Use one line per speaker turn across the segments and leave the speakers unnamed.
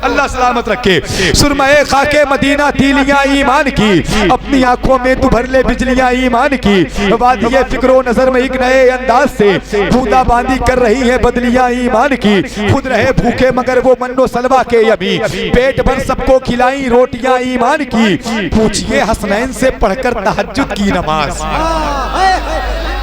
अल्लाह सलामत रखे। सुरमाए खाके मदीना तीलियां ईमान की, अपनी आंखों में तू भर ले बिजलियां ईमान की। वादिये फिक्रो नजर में एक नए अंदाज से बूंदाबांदी कर रही है बदलियां ईमान की। खुद रहे भूखे मगर वो मन्नो सलवा के अभी, पेट भर सबको खिलाई रोटियां ईमान की। पूछिए हसनैन से पढ़कर तहज्जुद की नमाज,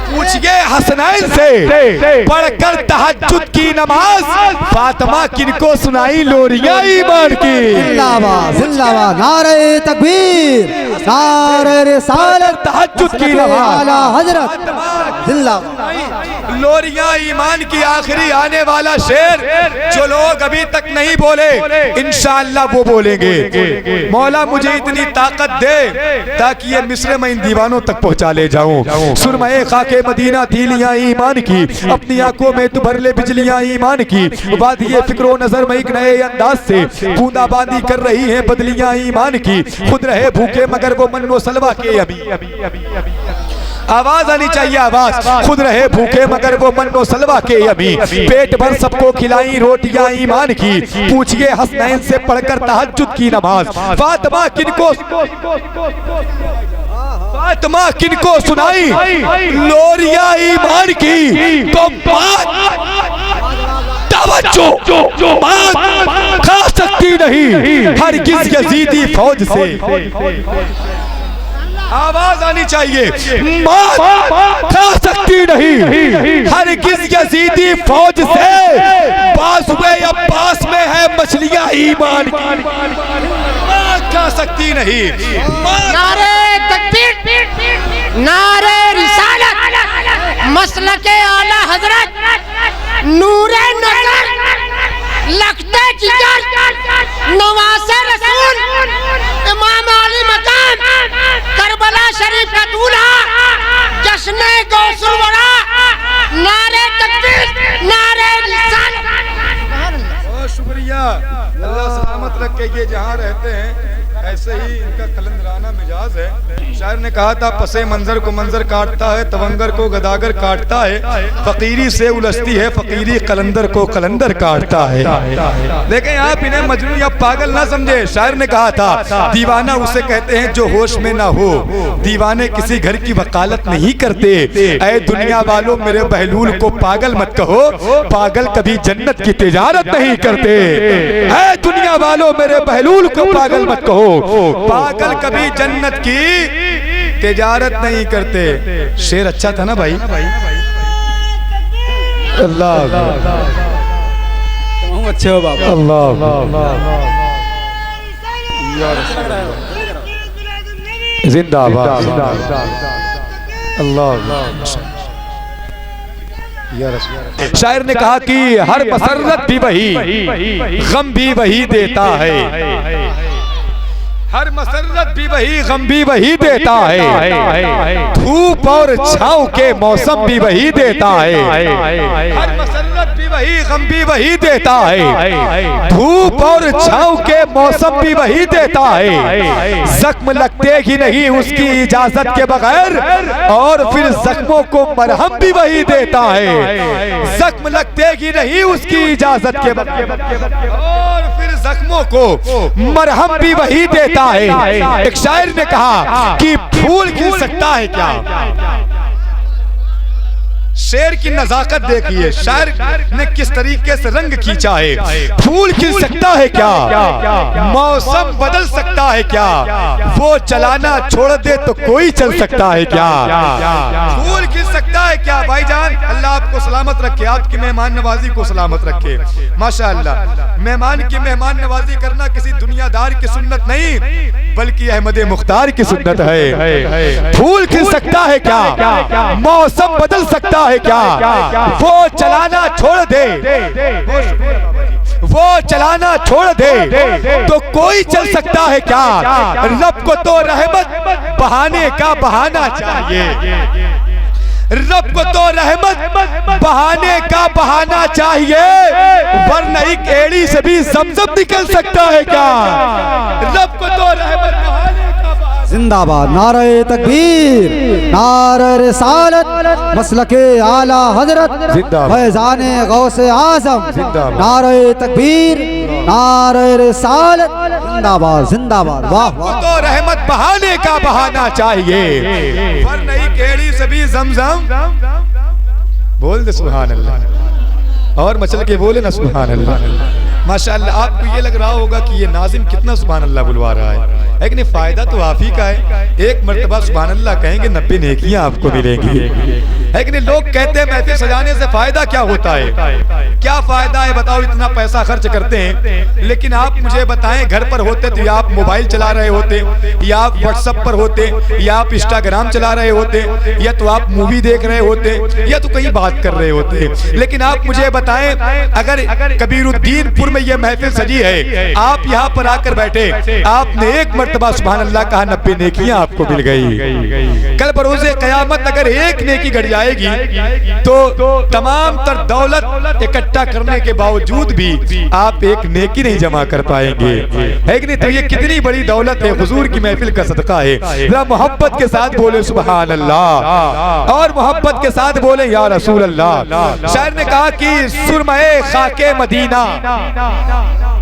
पूछिए हसनैन से पढ़कर तहज्जुद की नमाज, फातिमा किनको सुनाई लोरियां ईमान की।
जिंदाबाद जिंदाबाद, नारे तकबीर, नारे रिसालत,
तहज्जुद की नमाज,
आला हजरत जिंदाबाद।
लोरियां ईमान की आखिरी आने वाला शेर जो लोग अभी तक नहीं बोले, इंशाअल्लाह वो बोलेंगे। मौला मुझे इतनी ताकत दे ताकि ये मिस्र में इन दीवानों तक पहुंचा ले जाऊं। सुरमाए खाके मदीना तीलियां ईमान की, अपनी आंखों में तू भर ले बिजलियां ईमान की। वादिये फिक्रो नजर में एक नए अंदाज से बूंदाबांदी कर रही है बदलियां ईमान की। खुद रहे भूखे मगर वो मन्नो सलवा के अभी, आवाज आनी चाहिए आवाज। खुद रहे भूखे मगर वो मन्नो सलवा के अभी, पेट भर सबको खिलाई रोटियां ईमान की। पूछिए हसनैन से पढ़कर तहज्जुद की नमाज, फातिमा किनको सुनाई लोरियां ईमान की। तो तवज्जो बात खा सकती नहीं हरगिज़ यजीदी फौज से। आवाज आनी चाहिए, मात खा सकती नहीं हरगिज़ यजीदी फौज से। बाज़ुए अब्बास में है मछलियां ईमान की, मात खा सकती नहीं।
नारे तकबीर, नारे रिसालत, मसलके आला हजरत, नूरे नज़र, लखते जिगर, नवासे रसूल, इमाम अली मकाम, करबला शरीफ का दूल्हा, जश्न गौसुल वरा। नारे तकबीर, नारे रिसालत।
बहुत शुक्रिया, अल्लाह सलामत रखे। ये जहाँ रहते हैं ऐसे ही इनका कलंदराना मिजाज है। शायर ने कहा था, पसे मंजर को मंजर काटता है, तवंगर को गदागर काटता है, फकीरी से उलझती है फकीरी, कलंदर को कलंदर काटता है। लेकिन आप इन्हें मजनू या पागल ना समझे। शायर ने कहा था, दीवाना उसे कहते हैं जो होश में ना हो, दीवाने किसी घर की वकालत नहीं करते। ऐ दुनिया वालों मेरे बहलूल को पागल मत कहो, पागल कभी जन्नत की तिजारत नहीं करते। ऐ दुनिया वालों मेरे बहलूल को पागल मत कहो, पागल कभी जन्नत की तिजारत नहीं करते। शेर अच्छा था ना भाई? अल्लाह
अच्छे हो बाबा।
जिंदाबाद अल्लाह। शायर ने कहा कि हर मसरत भी वही, गम भी वही देता है। हर मसरत भी वही, गम भी वही देता है। धूप और छांव के मौसम भी वही देता है। हर मसरत भी वही, गम भी वही देता है। धूप और छांव के मौसम भी वही देता है। जख्म लगते ही नहीं उसकी इजाजत के बगैर, और फिर जख्मों को मरहम भी वही देता है। जख्म लगते ही नहीं उसकी इजाजत के बगैर, और फिर जख्मों को मरहम भी वही देता है। एक शायर ने कहा कि फूल खिल सकता है क्या? शेर की नजाकत देखिए, शायर ने किस तरीके से रंग खींचा है। फूल खिल सकता है क्या? मौसम बदल सकता है क्या? वो चलाना छोड़ दे तो कोई चल सकता है क्या? फूल खिल सकता है क्या? भाईजान अल्लाह आपको सलामत रखे, आपकी मेहमान नवाजी को सलामत रखे। माशाअल्लाह, मेहमान की मेहमान नवाजी करना किसी दुनियादार की सुन्नत नहीं, बल्कि अहमद मुख्तार की सुन्नत है। फूल खिल सकता है क्या? मौसम बदल सकता है क्या? वो चलाना छोड़ दे, वो चलाना छोड़ दे तो कोई चल सकता है क्या? रब को तो रहमत बहाने का बहाना चाहिए, रब को तो रहमत बहाने का बहाना चाहिए, वरना एक एड़ी से भी ज़मज़म निकल सकता है क्या? रब को तो रहमत बहाने का बहाना।
जिंदाबाद नारे तकबीर नारे रिसालत मसलके आला हजरत फैजाने गौसे आजम नारे तकबीर नारे रिसालत जिंदाबाद जिंदाबाद वाह वाह।
तो रहमत बहाने का बहाना चाहिए, पर नहीं केड़ी सभी जमजम बोल दे सुभान अल्लाह, और मचल के बोले ना सुभान अल्लाह। माशाअल्लाह आपको ये लग रहा होगा कि ये नाजिम कितना सुभान अल्लाह बुलवा रहा है, लेकिन फायदा तो आप ही का है। एक मर्तबा सुभान अल्लाह कहेंगे 90 नेकियां आपको मिलेंगी। लेकिन लोग कहते हैं महफिल सजाने से फायदा क्या होता है, क्या फायदा है बताओ, इतना पैसा खर्च करते हैं, लेकिन आप मुझे बताएं घर पर होते तो या आप मोबाइल चला रहे होते, या आप व्हाट्सएप पर होते, या आप इंस्टाग्राम चला रहे होते, या तो आप मूवी देख रहे होते, या तो कहीं बात कर रहे होते। लेकिन आप मुझे बताएं अगर कबीरुद्दीनपुर में ये महफिल सजी है, आप यहाँ पर आकर बैठे, आपने एक मर्तबा सुभान अल्लाह कहा 90 नेकियां आपको मिल गई। कल बरोज़े क़यामत अगर एक नेकी घट जाएगी तो तमाम तर दौलत इकट्ठा करने के बावजूद भी आप एक नेकी नहीं जमा कर पाएंगे, है कि नहीं? तो ये कितनी बड़ी दौलत है, हुजूर की महफिल का सदका है। जरा मोहब्बत के साथ बोले सुभान अल्लाह, और मोहब्बत के साथ बोले या रसूल अल्लाह। शायर ने कहा कि सुरमए खाके मदीना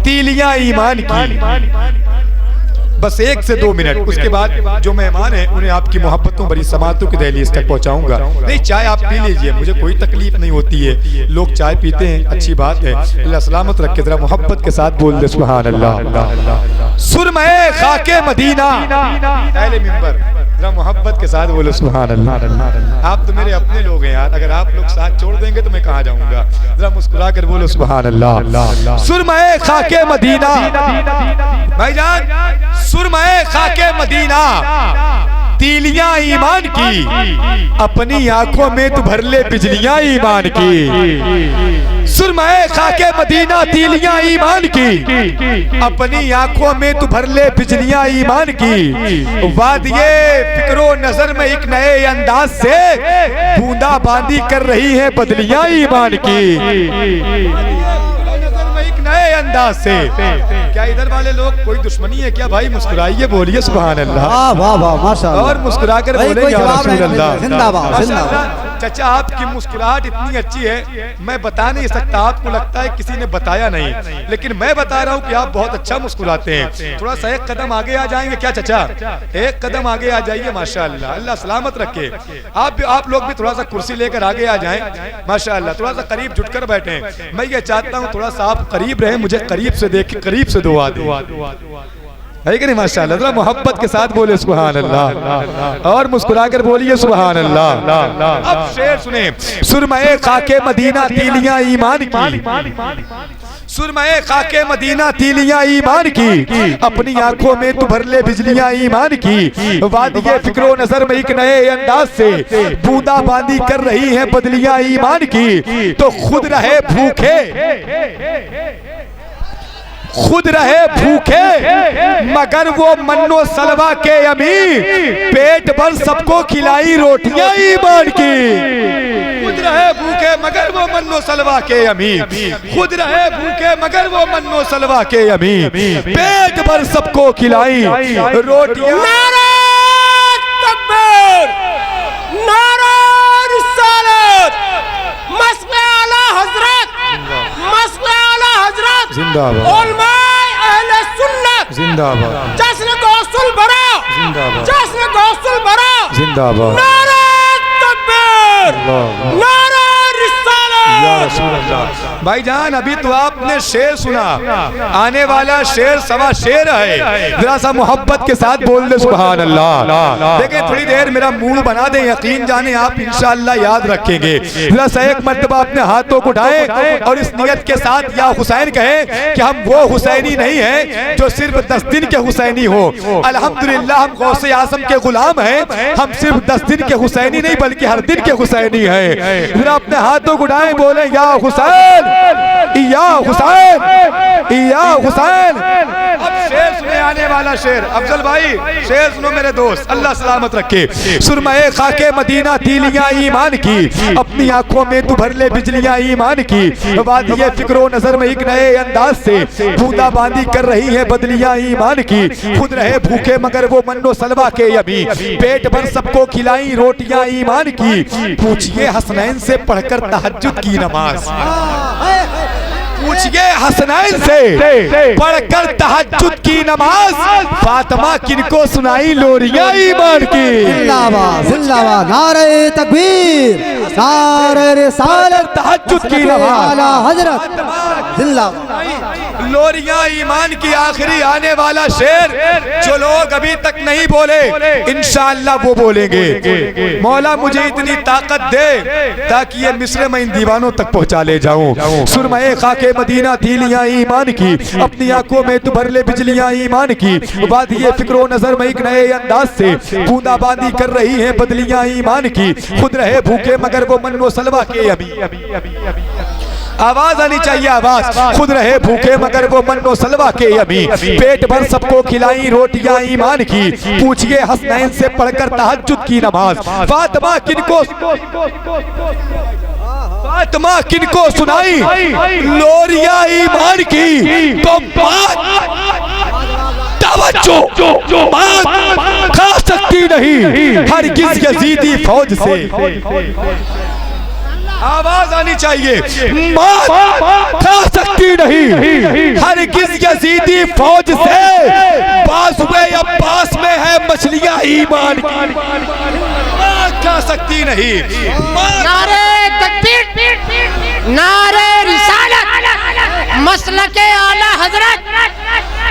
तीलियां ईमान की। बस 1 से 2 मिनट, उसके बाद जो मेहमान हैं उन्हें आपकी मोहब्बतों बड़ी समातों की दहलीज तक पहुंचाऊंगा। नहीं चाय आप पी लीजिए, मुझे कोई तकलीफ नहीं होती है, लोग चाय पीते हैं अच्छी बात है, अल्लाह सलामत रखे। जरा मोहब्बत के साथ बोल दे सुभान अल्लाह। सुरमए खाके मदीना, अहले मिंबर जरा मोहब्बत के साथ बोलो सुभान अल्लाह। आप तो मेरे अपने लोग हैं यार, अगर आप लोग साथ छोड़ देंगे तो मैं कहाँ जाऊंगा। जरा मुस्कुरा कर बोलो सुभान अल्लाह। सुरमए खाके मदीना, भाईजान सुरमए खाके मदीना तीलियां ईमान की, अपनी आंखों में तू भर ले बिजलियां ईमान की। सुरमए खाके मदीना तीलियां ईमान की, अपनी आंखों में तू भर ले बिजलियां ईमान की। वादिये फिक्रो नजर में एक नए अंदाज से बूंदा बांदी कर रही है बदलियां ईमान की। नए अंदाज से क्या इधर वाले लोग कोई दुश्मनी है क्या भाई? मुस्कुराइए बोलिए सुभान अल्लाह।
वाह वाह माशाअल्लाह,
और मुस्कुराकर बोले या रसूल अल्लाह।
जिंदाबाद जिंदाबाद।
चाचा आपकी मुस्कुराहट इतनी अच्छी है मैं बता नहीं सकता, आपको लगता है किसी ने बताया नहीं, लेकिन मैं बता रहा हूँ कि आप बहुत अच्छा मुस्कुराते हैं। थोड़ा सा एक कदम आगे आ जाएंगे क्या चाचा? एक कदम आगे आ जाइए माशाअल्लाह, अल्लाह सलामत रखे। आप लोग भी थोड़ा सा कुर्सी लेकर आगे आ जाएं माशाअल्लाह, थोड़ा सा करीब जुटकर बैठे। मैं ये चाहता हूँ थोड़ा सा आप करीब रहे, मुझे करीब से देख, करीब से दुआ दे, है कि नहीं माशाअल्लाह। जरा मोहब्बत के साथ बोले सुभान अल्लाह, और मुस्कुराकर बोलिए सुभान अल्लाह। अब शेर सुने, सुरमए खाके मदीना तीलियां ईमान की, सुरमए खाके मदीना तीलियां ईमान की, अपनी आंखों में तू भर ले बिजलियां ईमान की। वादिये फिक्रो नजर में एक नए अंदाज से बूंदा बांदी कर रही है बदलियां ईमान की। तो खुद रहे भूखे, खुद रहे भूखे मगर वो मन्नो सलवा के अमी, पेट भर सबको खिलाई रोटियां ईमान की। खुद रहे भूखे मगर वो मन्नो सलवा के अमी, खुद रहे भूखे मगर वो मन्नो सलवा के अमी, पेट भर सबको खिलाई रोटियां।
नारे तकबीर, नारे रिसालत, मस्क़े आला हज़रत, मस्क़े आला हज़रत
जिंदाबाद,
अहले सुन्नत
जिंदाबाद,
जश्न गौसुल बरा,
जिंदाबाद,
जश्न गौसुल बरा,
जिंदाबाद,
नारे तकबीर, नारे रिसालत।
भाईजान अभी तो आपने शेर सुना, आने वाला शेर सवा शेर है, जरा सा मोहब्बत के साथ बोल दे सुभान अल्लाह। देखिए थोड़ी देर मेरा मूड बना दें, यकीन जाने आप इंशाअल्लाह याद रखेंगे। जरा सा एक मर्तबा अपने हाथों को उठाएं और इस नियत के साथ या हुसैन कहें कि हम वो हुसैनी नहीं है जो सिर्फ 10 दिन के हुसैनी हो। अल्हम्दुलिल्लाह हम गौसे आज़म के गुलाम हैं, हम सिर्फ 10 दिन के हुसैनी नहीं बल्कि हर दिन के हुसैनी हैं। जरा अपने हाथों को उठाएं, बोले या हुसैन, या हुसैन, या हुसैन। अब शेर सुने आने वाला शेर। अफजल भाई शेर सुनो मेरे दोस्त, अल्लाह सलामत रखे। सुरमए खाके मदीना तीलियां ईमान की, अपनी आंखों में तू भर ले बिजलियां ईमान की। वादिये फिक्रो नजर में एक नए अंदाज से बूंदाबांदी कर रही है बदलियां ईमान की। खुद रहे भूखे मगर वो मन्नो सलवा के यमी, पेट भर सबको खिलाई रोटियां ईमान की। पूछिए हसनैन से पढ़कर तहज्जुद की नमाज, पूछिए हसनैन से पढ़कर तहज्जुद की नमाज। फातिमा किनको सुनाई लोरियां ईमान की।
जिंदाबाद जिंदाबाद, नारे तकबीर, नारे रिसालत,
तहज्जुद की नमाज,
आला हजरत, जिंदाबाद।
लोरियां ईमान की। आखिरी आने वाला शेर जो लोग अभी तक नहीं बोले इंशाअल्लाह वो बोलेंगे। मौला मुझे इतनी ताकत दे ताकि ये मिस्र में इन दीवानों तक पहुंचा ले जाऊं। सुरमए खाके मदीना तीलियां ईमान की, अपनी आंखों में तू भर ले बिजलियां ईमान की। वादिये फिक्रो नजर में एक नए अंदाज से बूंदाबांदी कर रही है बदलियां ईमान की। खुद रहे भूखे मगर वो मन्नो सलवा के यमी। आवाज आनी चाहिए, आवाज। खुद रहे भूखे मगर वो मन्नो सलवा के यमी, पेट भर सबको खिलाई रोटियां ईमान की। पूछिए हसनैन से पढ़कर तहज्जुद की नमाज। फातिमा किनको सुनाई लोरियां ईमान की। तो तवज्जो बात खा सकती नहीं हरगिज़ यजीदी फौज से। आवाज आनी चाहिए, खा सकती नहीं हरगिज़ यजीदी फौज से। बाज़ुए अब्बास में है मछलियां ईमान की, खा सकती नहीं।
नारे तकबीर, नारे रिसालत, मसलके आला हजरत,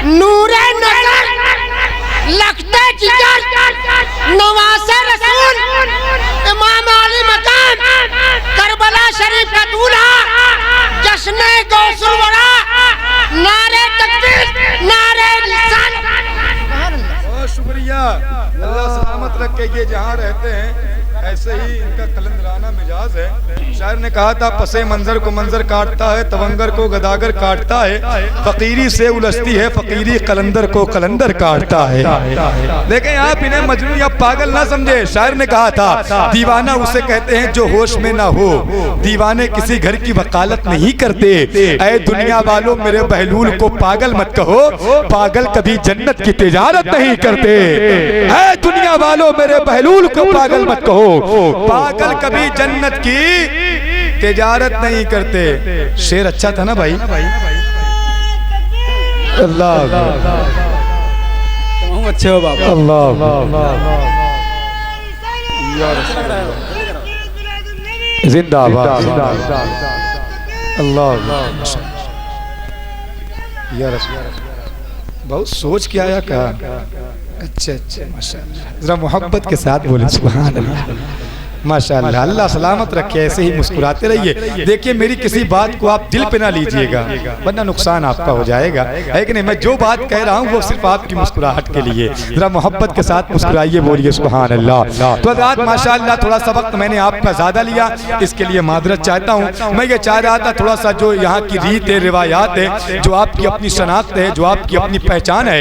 नूरे नजर, लगते जिगर, नवासे रसूल, इमाम आली मकाम, करबला शरीफ का दूल्हा, जश्ने गौसुल वरा। नारे तकबीर, नारे रिसालत।
बहुत शुक्रिया, अल्लाह सलामत रखे। ये जहाँ रहते हैं ऐसे ही इनका कलंदराना मिजाज है। शायर ने कहा था पसे मंजर को मंजर काटता है, तवंगर को गदागर काटता है, फकीरी से उलझती है फकीरी कलंदर को कलंदर काटता है। देखें आप इन्हें मजनू या पागल ना समझे। शायर ने कहा था दीवाना उसे कहते हैं जो होश में ना हो, दीवाने किसी घर की वकालत नहीं करते। ऐ दुनिया वालों मेरे बहलूल को पागल मत कहो, पागल कभी जन्नत की तिजारत नहीं करते। ऐ दुनिया वालों मेरे बहलूल को पागल मत कहो, पागल कभी जन्नत की तिजारत नहीं करते। शेर अच्छा था ना भाई? अल्लाह
अच्छे हो बाबा।
जिंदाबाद अल्लाह। बहुत सोच के आया क्या? अच्छा माशाअल्लाह, जरा मोहब्बत के साथ बोले सुभान अल्लाह। माशाअल्लाह, अल्लाह सलामत रखे, ऐसे ही मुस्कुराते रहिए। देखिए मेरी किसी बात को आप दिल पे ना लीजिएगा वरना नुकसान आपका हो जाएगा, है कि नहीं? मैं जो बात कह रहा हूँ वो सिर्फ आपकी मुस्कुराहट के लिए। जरा मोहब्बत के साथ मुस्कुराइए, बोलिए सुभान अल्लाह। तो हज़रात माशाअल्लाह थोड़ा सा वक्त मैंने आपका ज़्यादा लिया, इसके लिए मादरत चाहता हूँ। मैं ये चाह रहा था थोड़ा सा जो यहाँ की रीत है, रिवायात है, जो आपकी अपनी शनाख्त है, जो आपकी अपनी पहचान है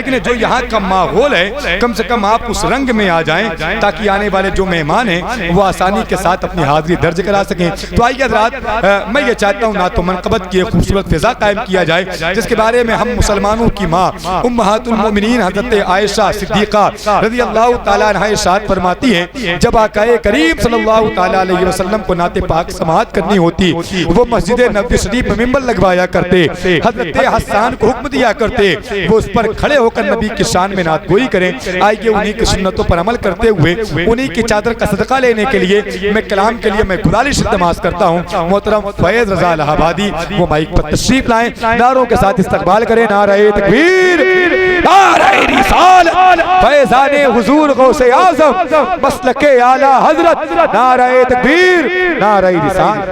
कि नहीं, जो यहाँ का माहौल है, कम से कम आप उस रंग में आ जाएं ताकि आने वाले जो मेहमान हैं वो आसानी के साथ अपनी हाजिरी दर्ज करा सकें। तो आइए हज़रात, मैं ये चाहता हूँ ना तो मनक़बत की एक खूबसूरत फिजा कायम किया जाए जिसके बारे में हम मुसलमानों की माँ उम्महातुल मोमिनीन हज़रत आयशा सिद्दीक़ा रज़ियल्लाहु ताला अन्हा इरशाद फरमाती हैं, जब आक़ाए करीम सल्लल्लाहु ताला अलैहि वसल्लम को नाते पाक समाअत करनी होती वो मस्जिद नबवी शरीफ में मिंबर लगवाया करते। हज़रत हसन को हुक्म दिया करते वो उस पर खड़े होकर नबी की शान में नात गोई करें। आइए उन्हीं की सुन्नतों पर अमल करते हुए उन्हीं की चादर का सदका लेने के लिए मैं कलाम के लिए मैं गुजारिश इल्तमास करता हूँ मोहतरम फैज रजा इलाहाबादी वो माइक पर तशरीफ लाएं, नारों के साथ इस्तकबाल करें। नारे तकबीर, नारे रिसालत, फैज़ाने हुजूर गौसे आज़म मसलके आला हज़रत, नारे तकबीर, नारे रिसालत।